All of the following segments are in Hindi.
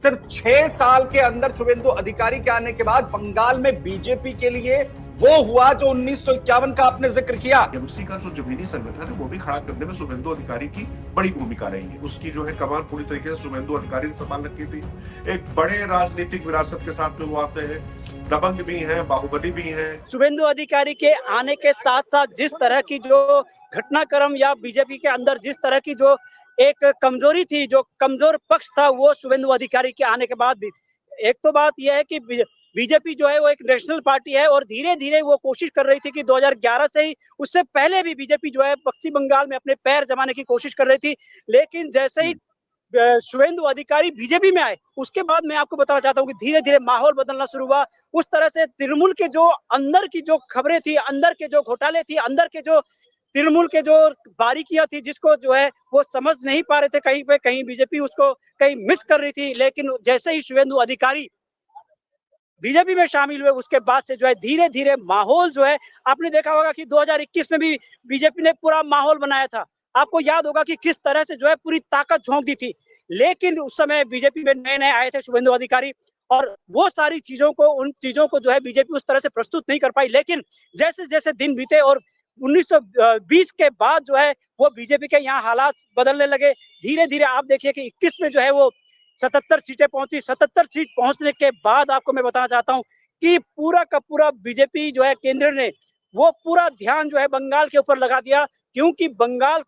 सिर्फ 6 साल के अंदर शुभेंदु अधिकारी के आने के बाद बंगाल में बीजेपी के लिए वो हुआ जो 1951 का आपने जिक्र किया। टीएमसी का जो जमीनी संगठन है वो भी खड़ा करने में शुभेंदु अधिकारी की बड़ी भूमिका रही है। उसकी जो है कमान पूरी तरीके से शुभेंदु अधिकारी ने संभाल रखी थी। एक बड़े राजनीतिक विरासत के साथ में वो आते हैं, दबंग भी हैं, बाहुबली भी हैं। शुभेंदु अधिकारी के आने के साथ साथ जिस तरह की जो घटनाक्रम या बीजेपी के अंदर जिस तरह की जो एक कमजोरी थी, जो कमजोर पक्ष था, वो शुभेंदु अधिकारी के आने के बाद भी। एक तो बात यह है कि बीजेपी जो है वो एक नेशनल पार्टी है और धीरे धीरे वो कोशिश कर रही थी कि 2011 से ही, उससे पहले भी बीजेपी जो है पश्चिम बंगाल में अपने पैर जमाने की कोशिश कर रही थी। लेकिन जैसे ही शुभेंदु अधिकारी बीजेपी में आए, उसके बाद मैं आपको बताना चाहता हूँ कि धीरे धीरे माहौल बदलना शुरू हुआ। उस तरह से तृणमूल के जो अंदर की जो खबरें थी, अंदर के जो घोटाले थी, अंदर के जो तृणमूल के जो बारीकियां थी, जिसको जो है वो समझ नहीं पा रहे थे, कहीं पे कहीं बीजेपी उसको कहीं मिस कर रही थी। लेकिन जैसे ही शुभेंदु अधिकारी बीजेपी में शामिल हुए, उसके बाद से जो है धीरे धीरे माहौल जो है, आपने देखा होगा कि 2021 में भी बीजेपी ने पूरा माहौल बनाया था। आपको याद होगा कि किस तरह से जो है पूरी ताकत झोंक दी थी। लेकिन उस समय बीजेपी में नए नए आए थे शुभेंदु अधिकारी, और वो सारी चीजों को, उन चीजों को जो है बीजेपी उस तरह से प्रस्तुत नहीं कर पाई। लेकिन जैसे जैसे दिन बीते और 1920 के बाद जो है वो बीजेपी के यहाँ हालात बदलने लगे। धीरे धीरे आप देखिए कि 21 में जो है वो 77 सीटें पहुंची। 77 सीट पहुंचने के बाद आपको मैं बताना चाहता हूं कि पूरा का पूरा बीजेपी जो है केंद्र ने वो पूरा ध्यान जो है बंगाल के ऊपर लगा दिया, क्योंकि बंगाल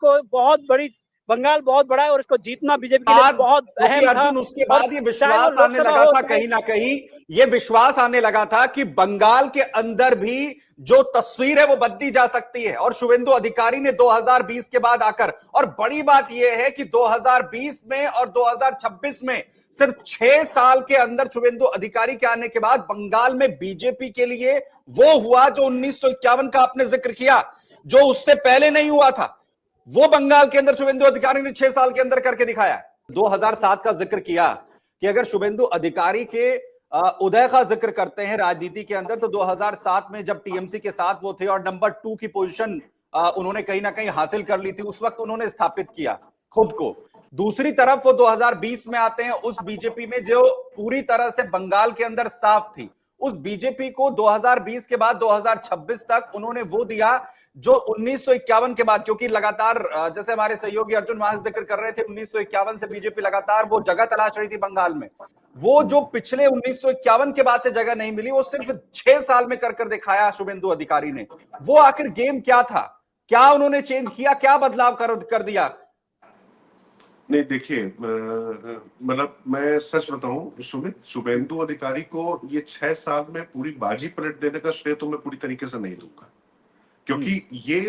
बहुत बड़ा है और इसको जीतना बीजेपी के लिए बहुत अहम था। अर्जुन, उसके बाद ये विश्वास आने लगा था, कहीं ना कहीं ये विश्वास आने लगा था कि बंगाल के अंदर भी जो तस्वीर है वो बदली जा सकती है। और शुभेंदु अधिकारी ने 2020 के बाद आकर, और बड़ी बात यह है कि 2020 में और 2026 में सिर्फ 6 साल के अंदर शुभेंदु अधिकारी के आने के बाद बंगाल में बीजेपी के लिए वो हुआ जो 1951 का आपने जिक्र किया, जो उससे पहले नहीं हुआ था। वो बंगाल के अंदर शुभेंदु अधिकारी ने 6 साल के अंदर करके दिखाया। 2007 का जिक्र किया कि अगर शुभेंदु अधिकारी के उदय का जिक्र करते हैं राजनीति के अंदर, तो 2007 में जब टीएमसी के साथ वो थे और नंबर 2 की पोजीशन उन्होंने कहीं ना कहीं हासिल कर ली थी, उस वक्त उन्होंने स्थापित किया खुद को। दूसरी तरफ वो 2020 में आते हैं, उस बीजेपी में जो पूरी तरह से बंगाल के अंदर साफ थी, उस बीजेपी को 2020 के बाद 2026 तक उन्होंने वो दिया जो 1951 के बाद, क्योंकि लगातार जैसे हमारे सहयोगी अर्जुन वहां जिक्र कर रहे थे, 1951 से बीजेपी लगातार वो जगह तलाश रही थी बंगाल में। वो जो पिछले 1951 के बाद से जगह नहीं मिली, वो सिर्फ 6 साल में कर दिखाया शुभेंदु अधिकारी ने। वो आखिर गेम क्या था, क्या उन्होंने चेंज किया, क्या बदलाव कर दिया? नहीं, देखिए, मतलब मैं सच बताऊं सुमित, शुभेंदु अधिकारी को ये 6 साल में पूरी बाजी पलट देने का श्रेय तो मैं पूरी तरीके से नहीं दूंगा, क्योंकि ये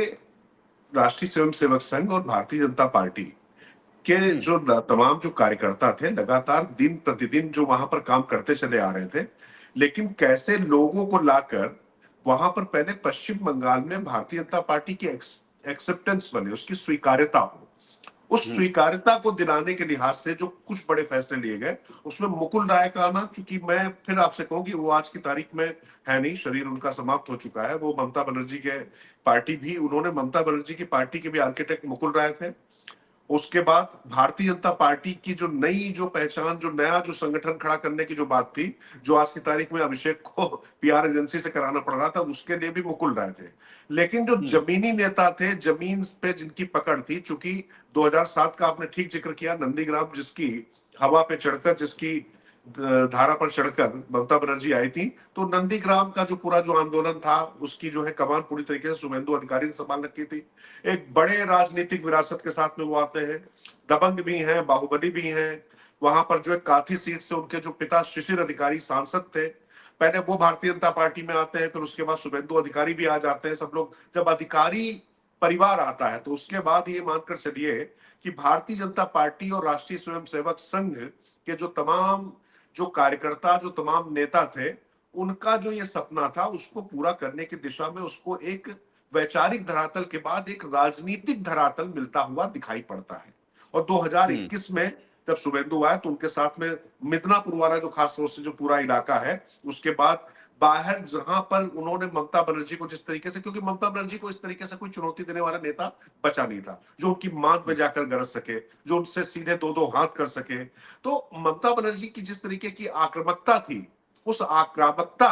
राष्ट्रीय स्वयंसेवक संघ और भारतीय जनता पार्टी के जो तमाम जो कार्यकर्ता थे, लगातार दिन प्रतिदिन जो वहां पर काम करते चले आ रहे थे, लेकिन कैसे लोगों को लाकर वहां पर पहले पश्चिम बंगाल में भारतीय जनता पार्टी की एक्सेप्टेंस बने, उसकी स्वीकार्यता हो, उस स्वीकार्यता को दिलाने के लिहाज से जो कुछ बड़े फैसले लिए गए, उसमें मुकुल राय का आना, चूंकि मैं फिर आपसे कहूं कि वो आज की तारीख में है नहीं, शरीर उनका समाप्त हो चुका है। वो ममता बनर्जी के पार्टी भी, उन्होंने ममता बनर्जी की पार्टी के भी आर्किटेक्ट मुकुल राय थे। उसके बाद भारतीय जनता पार्टी की जो नई जो पहचान, जो नया जो संगठन खड़ा करने की जो बात थी, जो आज की तारीख में अभिषेक को पीआर एजेंसी से कराना पड़ रहा था, उसके लिए भी मुकुल राय थे। लेकिन जो जमीनी नेता थे, जमीन पे जिनकी पकड़ थी, चूंकि 2007 का आपने ठीक जिक्र किया, नंदीग्राम जिसकी हवा पे चढ़कर, जिसकी धारा पर चढ़कर ममता बनर्जी आई थी, तो नंदीग्राम का जो पूरा जो आंदोलन था, उसकी जो है कमान पूरी तरीके से शुभेंदु अधिकारी ने संभाल रखी थी। एक बड़े राजनीतिक विरासत के साथ में वो आते हैं, दबंग भी हैं, बाहुबली भी हैं। वहां पर जो है काथी सीट से उनके जो पिता शिशिर अधिकारी सांसद थे, पहले वो भारतीय जनता पार्टी में आते हैं, फिर उसके बाद शुभेंदु अधिकारी भी आ जाते हैं। सब लोग जब अधिकारी परिवार आता है, तो उसके बाद ये मानकर चलिए कि भारतीय जनता पार्टी और राष्ट्रीय स्वयंसेवक संघ के जो तमाम जो कार्यकर्ता, जो तमाम नेता थे, उनका जो ये सपना था, उसको पूरा करने की दिशा में उसको एक वैचारिक धरातल के बाद एक राजनीतिक धरातल मिलता हुआ दिखाई पड़ता है। और 2021 में जब शुभेंदु आए, तो उनके साथ में मिदनापुर वाला जो खास तौर से जो पूरा इलाका है, उसके बाद बाहर जहां पर उन्होंने ममता बनर्जी को जिस तरीके से, क्योंकि ममता बनर्जी को इस तरीके से कोई चुनौती देने वाला नेता बचा नहीं था जो उनकी मांग में जाकर गरज सके, जो उनसे सीधे दो दो हाथ कर सके। तो ममता बनर्जी की जिस तरीके की आक्रामकता थी, उस आक्रामकता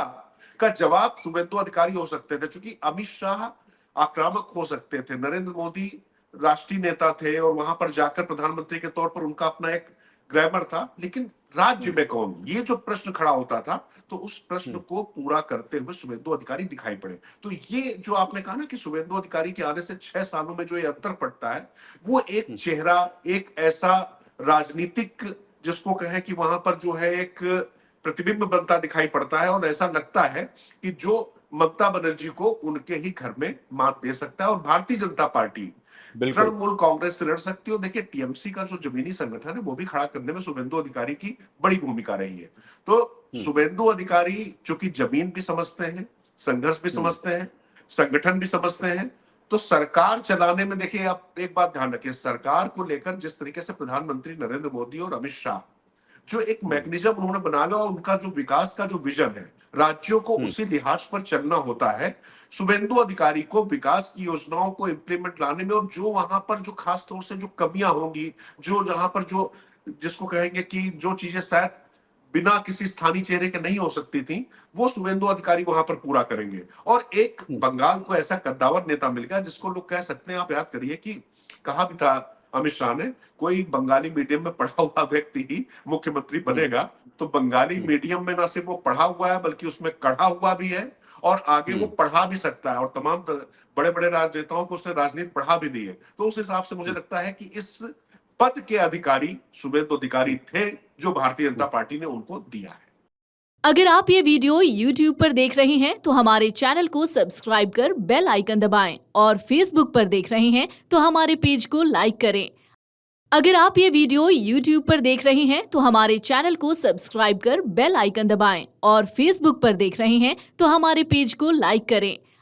का जवाब शुभेंदु अधिकारी हो सकते थे, क्योंकि अमित शाह आक्रामक हो सकते थे, नरेंद्र मोदी राष्ट्रीय नेता थे और वहां पर जाकर प्रधानमंत्री के तौर पर उनका अपना एक ग्लैमर था, लेकिन राज्य में कौन, ये जो प्रश्न खड़ा होता था, तो उस प्रश्न को पूरा करते हुए शुभेंदु अधिकारी दिखाई पड़े। तो ये जो आपने कहा ना कि शुभेंदु अधिकारी के आने से 6 सालों में जो ये अंतर पड़ता है, वो एक चेहरा, एक ऐसा राजनीतिक जिसको कहें कि वहां पर जो है एक प्रतिबिंब बनता दिखाई पड़ता है, और ऐसा लगता है कि जो ममता बनर्जी को उनके ही घर में मात दे सकता है, और भारतीय जनता पार्टी तृणमूल कांग्रेस से लड़ सकती है। और देखिए, टीएमसी का जो जमीनी संगठन है वो भी खड़ा करने में शुभेंदु अधिकारी की बड़ी भूमिका रही है। तो शुभेंदु अधिकारी चूंकि जमीन भी समझते हैं, संघर्ष भी समझते हैं, संगठन भी समझते हैं, तो सरकार चलाने में देखिए, आप एक बात ध्यान रखिए, सरकार को लेकर जिस तरीके से प्रधानमंत्री नरेंद्र मोदी और अमित शाह जो एक मैकेनिज्म उन्होंने बना लिया, और उनका जो विकास का जो विजन है, राज्यों को उसी लिहाज पर चलना होता है। शुभेंदु अधिकारी को विकास की योजनाओं को इंप्लीमेंट लाने में, और जो वहां पर जो खास तौर से जो कमियां होंगी, जो जहां पर जो जिसको कहेंगे कि जो चीजें शायद बिना किसी स्थानीय चेहरे के नहीं हो सकती थी, वो शुभेंदु अधिकारी वहां पर पूरा करेंगे। और एक बंगाल को ऐसा कद्दावर नेता मिल गया जिसको लोग कह सकते हैं, आप याद करिए कि कहा भी था अमित शाह ने, कोई बंगाली मीडियम में पढ़ा हुआ व्यक्ति ही मुख्यमंत्री बनेगा। तो बंगाली मीडियम में ना सिर्फ वो पढ़ा हुआ है, बल्कि उसमें कढ़ा हुआ भी है, और आगे वो पढ़ा भी सकता है, और तमाम बड़े बड़े राजनेताओं को उसने राजनीति पढ़ा भी दी है। तो उस हिसाब से मुझे लगता है कि इस पद के अधिकारी शुभेंदु अधिकारी थे, जो भारतीय जनता पार्टी ने उनको दिया है। अगर आप ये वीडियो YouTube पर देख रहे हैं तो हमारे चैनल को सब्सक्राइब कर बेल आइकन दबाएं, और Facebook पर देख रहे हैं तो हमारे पेज को लाइक करें। अगर आप ये वीडियो YouTube पर देख रहे हैं तो हमारे चैनल को सब्सक्राइब कर बेल आइकन दबाएं, और Facebook पर देख रहे हैं तो हमारे पेज को लाइक करें।